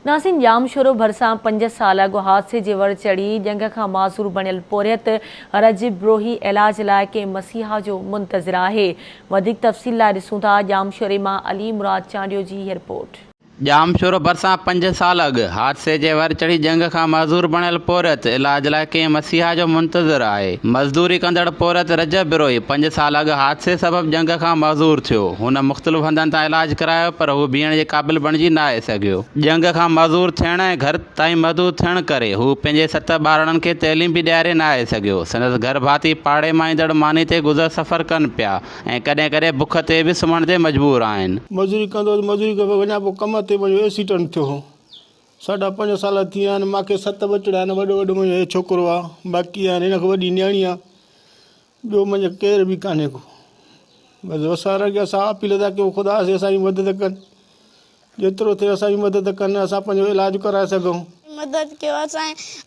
नासिन जामशोरो भरसां 5 साल अॻु हादसे जे वर चढ़ी जंग खां माज़ूर बणियल पोरियत रजिब ब्रोही इलाज लाइ कंहिं मसीहा जो मुंतज़िर आहे। वधीक तफ़सील लाइ ॾिसूं था जामशोरे मां अली मुराद चांडियो जी हीअ रिपोर्ट। जामशोरो भरसां 5 साल अॻु हादसे जे वर चढ़ी जंग खां मज़दूर बणियल पोरत इलाज लाइ कंहिं मसीहा जो मुंतज़िर आहे। मज़दूरी कंदड़ पोरत रजब बिरोही 5 साल अॻु हादसे सबबि जंग खां मज़दूर थियो। हुन मुख़्तलिफ़ हंधनि तां इलाज करायो पर हू बीहण जे क़ाबिल बणिजी न आहे सघियो। जंग खां मज़दूर थियण ऐं घर ताईं मज़दूर थियण करे हू पंहिंजे 7 ॿारनि खे तइलीम बि ॾियारे न आहे सघियो। संदसि घर भाती पाड़े मां ईंदड़ मानी ते गुज़र सफ़र कनि पिया ऐं कॾहिं कॾहिं बुख ते बि सुम्हण ते मजबूर आहिनि। मज़दूरी कंदो मज़दूरी वञा पोइ कम ते मुंहिंजो एक्सीडेंट थियो हो। 5.5 साल थी विया आहिनि। मूंखे 7 बचड़ा आहिनि। वॾो मुंहिंजो छोकिरो आहे। बाक़ी हाणे हिन खां वॾी न्याणी आहे। ॿियो मुंहिंजो केर बि कान्हे को। बसि असां असां अपील था कयूं ख़ुदा से असांजी मदद कनि। जेतिरो थिए असांजी मदद कनि असां पंहिंजो इलाजु कराए सघूं। मदद कयो।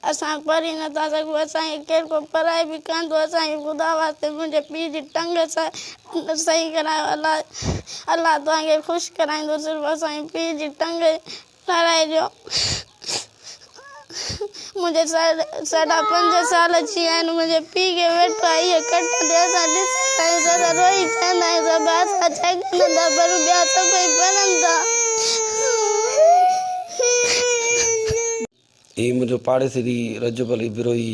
असां पढ़ी नथा सघूं। असांखे केरु को पढ़ाई बि कंदो। असांखे ख़ुदा वास्ते मुंहिंजे पीउ जी टंग सही करायो। अलाह तव्हांखे ख़ुशि कराईंदो। सिर्फ़ु असांजे पीउ जी टंग ठाराइजो। मुंहिंजे 5.5 साल थी विया आहिनि। मुंहिंजे पीउ खे वेठो आहे इहे कट ते असां ॾिसंदा आहियूं त रोई चवंदा आहियूं सभु असां छा कनि था पर ॿिया सभई पढ़नि था। ये मुझे पाड़ेसरी रजब अली बिरोही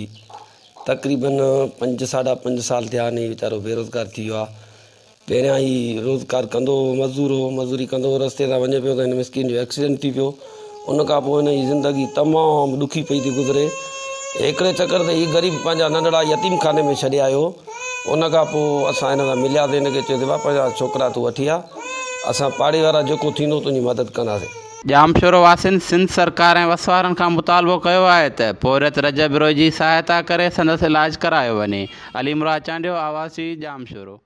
तकरीबन 5-5.5 साल थिया आहिनि। वीचारो बेरोज़गार थी वियो आहे। पहिरियां ई रोज़गार कंदो मज़दूरी कंदो रस्ते तां वञे पियो त हिन मिस्किन जो एक्सीडेंट थी पियो। उन खां पोइ हिन जी ज़िंदगी तमामु ॾुखी पई थी गुज़रे। हिकिड़े चकर ते हीउ ग़रीब पंहिंजा नंढड़ा यतीम खाने में छॾे आयो। उन खां पोइ असां हिन सां मिलियासीं। हिनखे चयोसीं बापा जा छोकिरा तूं वठी आ। असां पाड़े वारा जेको थींदो तुंहिंजी मदद कंदासीं। जामशोरो वासियुनि सिंध सरकार ऐं वसवारनि खां मुतालबो कयो आहे त पोरत रजब बिरोही जी सहायता करे संदसि इलाज करायो वञे। अली मुराद चांडियो, आवाज़ जामशोरो।